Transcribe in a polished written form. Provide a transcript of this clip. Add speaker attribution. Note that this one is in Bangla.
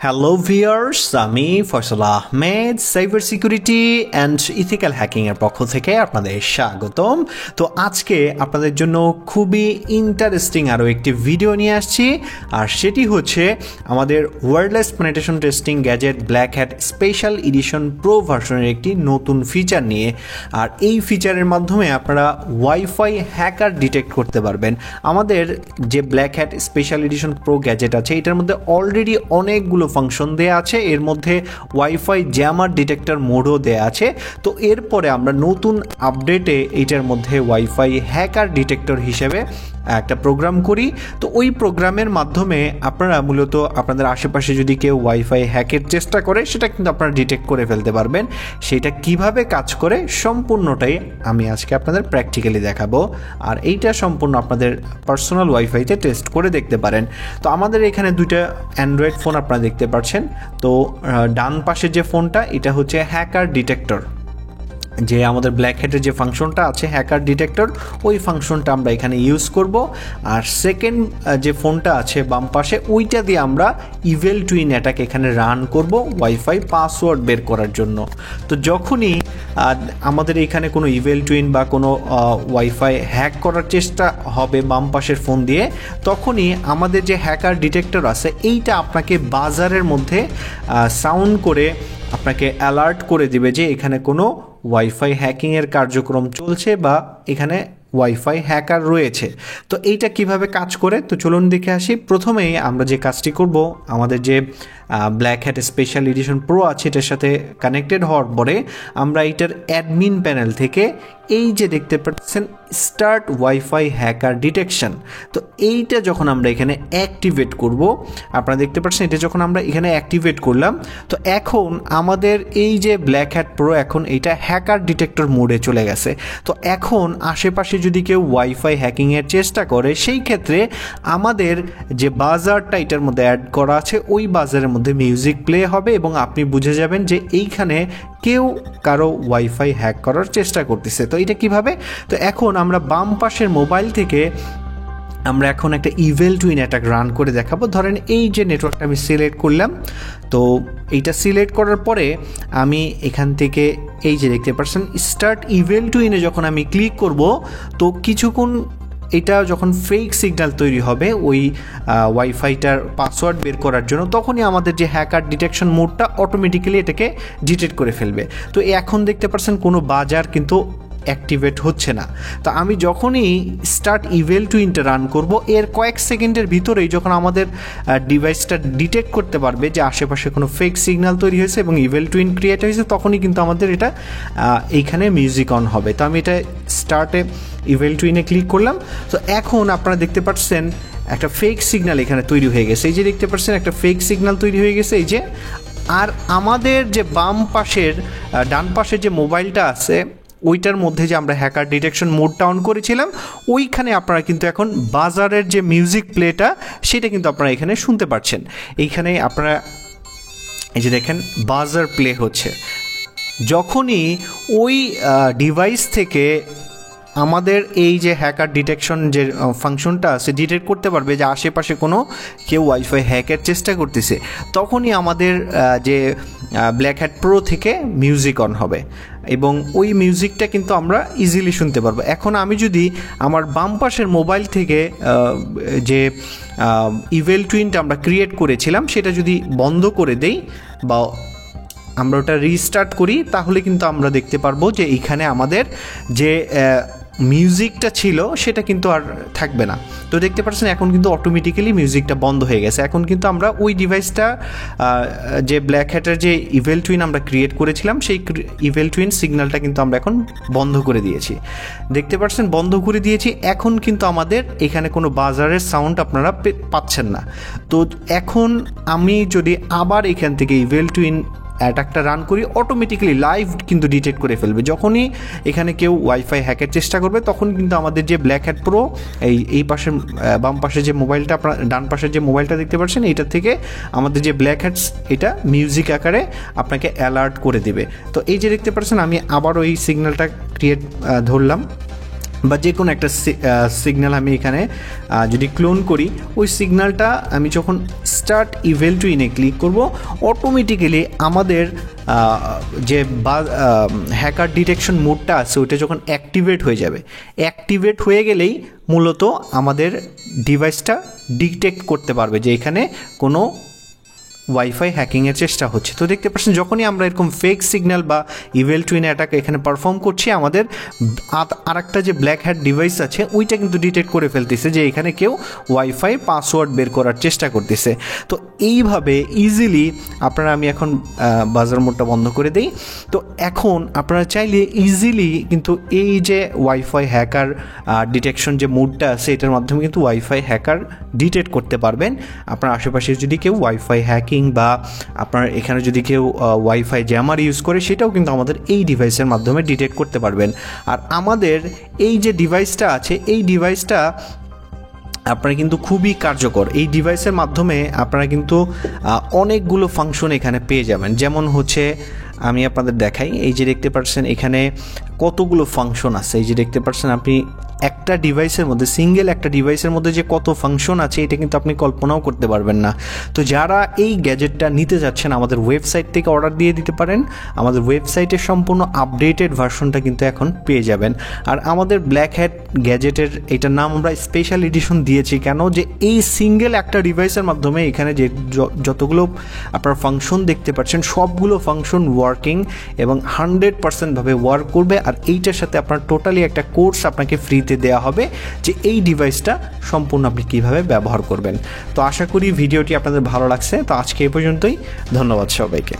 Speaker 1: হ্যালো ভিউয়ার্স, আমি Faisal Ahmed cyber security and ethical hacking এর পক্ষ থেকে আপনাদের স্বাগতম। তো আজকে আপনাদের জন্য খুবই ইন্টারেস্টিং আরও একটি ভিডিও নিয়ে আসছি, আর সেটি হচ্ছে আমাদের wireless penetration testing gadget black hat special edition pro ভার্সনের একটি নতুন ফিচার নিয়ে। আর এই ফিচারের মাধ্যমে আপনারা ওয়াইফাই হ্যাকার ডিটেক্ট করতে পারবেন। আমাদের যে black hat special edition pro gadget আছে, এটার মধ্যে অলরেডি অনেকগুলো ফাংশন দেয়া আছে। এর মধ্যে ওয়াইফাই জ্যামার ডিটেক্টর মোডও দেয়া আছে। তো এরপরে আমরা নতুন আপডেটে এইটার মধ্যে ওয়াইফাই হ্যাকার ডিটেক্টর হিসেবে একটা প্রোগ্রাম করি। তো ওই প্রোগ্রামের মাধ্যমে আপনারা মূলত আপনাদের আশেপাশে যদি কেউ ওয়াইফাই হ্যাকের চেষ্টা করে, সেটা কিন্তু আপনারা ডিটেক্ট করে ফেলতে পারবেন। সেটা কিভাবে কাজ করে সম্পূর্ণটাই আমি আজকে আপনাদের প্র্যাকটিক্যালি দেখাবো, আর এইটা সম্পূর্ণ আপনাদের পার্সোনাল ওয়াইফাইতে টেস্ট করে দেখতে পারেন। তো আমাদের এখানে দুইটা অ্যান্ড্রয়েড ফোন আপনারা দেখতে পাচ্ছেন। তো ডান পাশে যে ফোনটা, এটা হচ্ছে হ্যাকার ডিটেক্টর, যে আমাদের ব্ল্যাক হ্যাটের যে ফাংশনটা আছে হ্যাকার ডিটেক্টর, ওই ফাংশনটা আমরা এখানে ইউজ করব। আর সেকেন্ড যে ফোনটা আছে বাম পাশে, ওইটা দিয়ে আমরা ইভেল টুইন অ্যাটাক এখানে রান করব ওয়াইফাই পাসওয়ার্ড বের করার জন্য। তো যখনই আমাদের এখানে কোনো ইভেল টুইন বা কোনো ওয়াইফাই হ্যাক করার চেষ্টা হবে বাম পাশের ফোন দিয়ে, তখনই আমাদের যে হ্যাকার ডিটেক্টর আছে এইটা আপনাকে বাজারের মধ্যে সাউন্ড করে আপনাকে অ্যালার্ট করে দিবে যে এখানে কোনো ওয়াইফাই হ্যাকিংয়ের কার্যক্রম চলছে বা এখানে ওয়াইফাই হ্যাকার রয়েছে। তো এইটা কিভাবে কাজ করে, তো চলুন দেখে আসি। প্রথমেই আমরা যে কাজটি করব, আমাদের যে black hat special edition pro আছে এটার সাথে কানেক্টেড হওয়ার পরে আমরা এইটার অ্যাডমিন প্যানেল থেকে এই যে দেখতে পাচ্ছেন স্টার্ট ওয়াইফাই হ্যাকার ডিটেকশন, তো এইটা যখন আমরা এখানে অ্যাক্টিভেট করব, আপনারা দেখতে পাচ্ছেন এটা যখন আমরা এখানে অ্যাক্টিভেট করলাম, তো এখন আমাদের এই যে ব্ল্যাক হ্যাট প্রো এখন এইটা হ্যাকার ডিটেক্টর মোডে চলে গেছে। তো এখন আশেপাশে যদি কেউ ওয়াইফাই হ্যাকিংয়ের চেষ্টা করে, সেই ক্ষেত্রে আমাদের যে বাজারটা এটার মধ্যে অ্যাড করা আছে, ওই বাজারের মধ্যে মিউজিক প্লে হবে এবং আপনি বুঝে যাবেন যে এইখানে কেউ কারো ওয়াইফাই হ্যাক করার চেষ্টা করতেছে। তো এটা কিভাবে, তো এখন আমরা বাম পাশের মোবাইল থেকে আমরা এখন একটা ইভেল টুইন অ্যাটাক রান করে দেখাবো। ধরেন এই যে নেটওয়ার্কটা আমি সিলেক্ট করলাম, তো এইটা সিলেক্ট করার পরে আমি এখান থেকে এই যে দেখতে পাচ্ছেন স্টার্ট ইভেল টুইনে যখন আমি ক্লিক করব, তো কিছুক্ষণ এটা যখন ফেক সিগন্যাল তৈরি হবে ওই ওয়াইফাইটার পাসওয়ার্ড বের করার জন্য, তখনই আমাদের যে হ্যাকার ডিটেকশন মোডটা অটোমেটিক্যালি এটাকে ডিটেক্ট করে ফেলবে। তো এখন দেখতে পাচ্ছেন কোনো বাজার কিন্তু অ্যাক্টিভেট হচ্ছে না। তো আমি যখনই স্টার্ট ইভেল টুইনটা রান করব, এর কয়েক সেকেন্ডের ভিতরেই যখন আমাদের ডিভাইসটা ডিটেক্ট করতে পারবে যে আশেপাশে কোনো ফেক সিগন্যাল তৈরি হয়েছে এবং ইভেল টুইন ক্রিয়েট হয়েছে, তখনই কিন্তু আমাদের এটা এইখানে মিউজিক অন হবে। তো আমি এটা স্টার্টে ইভেল টুইনে ক্লিক করলাম। তো এখন আপনারা দেখতে পাচ্ছেন একটা ফেক সিগন্যাল এখানে তৈরি হয়ে গেছে। এই যে দেখতে পাচ্ছেন একটা ফেক সিগন্যাল তৈরি হয়ে গেছে এই যে। আর আমাদের যে বাম পাশের ডান পাশের যে মোবাইলটা আছে, ওইটার মধ্যে যে আমরা হ্যাকার ডিটেকশন মোডটা অন করেছিলাম, ওইখানে আপনারা কিন্তু এখন বাজারের যে মিউজিক প্লেটা সেটা কিন্তু আপনারা এখানে শুনতে পাচ্ছেন। এইখানে আপনারা এই যে দেখেন বাজার প্লে হচ্ছে। যখনই ওই ডিভাইস থেকে আমাদের এই যে হ্যাকার ডিটেকশন যে ফাংশনটা আছে ডিটেক্ট করতে পারবে যে আশেপাশে কোনো কেউ ওয়াইফাই হ্যাকের চেষ্টা করতেছে, তখনই আমাদের যে ব্ল্যাক হ্যাট প্রো থেকে মিউজিক অন হবে এবং ওই মিউজিকটা কিন্তু আমরা ইজিলি শুনতে পারবো। এখন আমি যদি আমার বাম পাশের মোবাইল থেকে যে ইভেল টুইনটা আমরা ক্রিয়েট করেছিলাম সেটা যদি বন্ধ করে দেই বা আমরা ওটা রিস্টার্ট করি, তাহলে কিন্তু আমরা দেখতে পারবো যে এইখানে আমাদের যে মিউজিকটা ছিল সেটা কিন্তু আর থাকবে না। তো দেখতে পাচ্ছেন এখন কিন্তু অটোমেটিক্যালি মিউজিকটা বন্ধ হয়ে গেছে। এখন কিন্তু আমরা ওই ডিভাইসটা যে ব্ল্যাক হ্যাটের যে ইভেল টুইন আমরা ক্রিয়েট করেছিলাম, সেই ইভেল টুইন সিগন্যালটা কিন্তু আমরা এখন বন্ধ করে দিয়েছি। দেখতে পাচ্ছেন বন্ধ করে দিয়েছি। এখন কিন্তু আমাদের এখানে কোনো বাজারের সাউন্ড আপনারা পাচ্ছেন না। তো এখন আমি যদি আবার এখান থেকে ইভেল টুইন অ্যাটাকটা রান করি, অটোমেটিক্যালি লাইভ কিন্তু ডিটেক্ট করে ফেলবে। যখনই এখানে কেউ ওয়াইফাই হ্যাকের চেষ্টা করবে, তখন কিন্তু আমাদের যে ব্ল্যাক হ্যাট প্রো এই পাশের বাম পাশে যে মোবাইলটা আপনার ডান পাশের যে মোবাইলটা দেখতে পাচ্ছেন, এইটা থেকে আমাদের যে ব্ল্যাক হ্যাটস এটা মিউজিক আকারে আপনাকে অ্যালার্ট করে দেবে। তো এই যে দেখতে পাচ্ছেন আমি আবার ওই সিগন্যালটা ধরলাম। বা যে কোনো একটা সিগন্যাল আমি এখানে যদি ক্লোন করি, ওই সিগন্যালটা আমি যখন স্টার্ট ইভেল টু ইনে ক্লিক করব, অটোমেটিক্যালি আমাদের যে হ্যাকার ডিটেকশন মোডটা আছে ওইটা যখন অ্যাক্টিভেট হয়ে যাবে, অ্যাক্টিভেট হয়ে গেলেই মূলত আমাদের ডিভাইসটা ডিটেক্ট করতে পারবে যে এখানে কোনো ওয়াইফাই হ্যাকিংয়ের চেষ্টা হচ্ছে। তো দেখতে পাচ্ছেন যখনই আমরা এরকম ফেক সিগন্যাল বা ইভেল টুইন অ্যাটাক এখানে পারফর্ম করছি, আমাদের আরেকটা যে ব্ল্যাক হ্যাট ডিভাইস আছে ওইটা কিন্তু ডিটেক্ট করে ফেলতেছে যে এখানে কেউ ওয়াইফাই পাসওয়ার্ড বের করার চেষ্টা করতেছে। তো এইভাবে ইজিলি আপনারা, আমি এখন বাজার মোডটা বন্ধ করে দিই। তো এখন আপনারা চাইলে ইজিলি কিন্তু এই যে ওয়াইফাই হ্যাকার ডিটেকশন যে মোডটা আছে এটার মাধ্যমে কিন্তু ওয়াইফাই হ্যাকার ডিটেক্ট করতে পারবেন। আপনার আশেপাশে যদি কেউ ওয়াইফাই হ্যাকিং বা আপনার এখানে যদি কেউ ওয়াইফাই জ্যামার ইউজ করে, সেটাও কিন্তু আমাদের এই ডিভাইসের মাধ্যমে ডিটেক্ট করতে পারবেন। আর আমাদের এই যে ডিভাইসটা আছে, এই ডিভাইসটা আপনারা কিন্তু খুবই কার্যকর। এই ডিভাইসের মাধ্যমে আপনারা কিন্তু অনেকগুলো ফাংশন এখানে পেয়ে যাবেন। যেমন হচ্ছে আমি আপনাদের দেখাই, এই যে দেখতে পাচ্ছেন এখানে কতগুলো ফাংশন আছে। এই যে দেখতে পাচ্ছেন আপনি একটা ডিভাইসের মধ্যে, সিঙ্গেল একটা ডিভাইসের মধ্যে যে কত ফাংশন আছে এটা কিন্তু আপনি কল্পনাও করতে পারবেন না। তো যারা এই গ্যাজেটটা নিতে যাচ্ছেন আমাদের ওয়েবসাইট থেকে অর্ডার দিয়ে দিতে পারেন। আমাদের ওয়েবসাইটের সম্পূর্ণ আপডেটেড ভার্সনটা কিন্তু এখন পেয়ে যাবেন। আর আমাদের ব্ল্যাক হ্যাট গ্যাজেটের এটার নাম আমরা স্পেশাল এডিশন দিয়েছি কেন, যে এই সিঙ্গেল একটা ডিভাইসের মাধ্যমে এখানে যে যতগুলো আপনার ফাংশন দেখতে পাচ্ছেন সবগুলো ফাংশন ওয়ার্কিং এবং 100% ওয়ার্ক করবে। আর এইটার সাথে আপনার টোটালি একটা কোর্স আপনাকে ফ্রিতে দেওয়া হবে যে এই ডিভাইসটা সম্পূর্ণ আপনি কীভাবে ব্যবহার করবেন। তো আশা করি ভিডিওটি আপনাদের ভালো লাগছে। তো আজকে এই পর্যন্তই, ধন্যবাদ সবাইকে।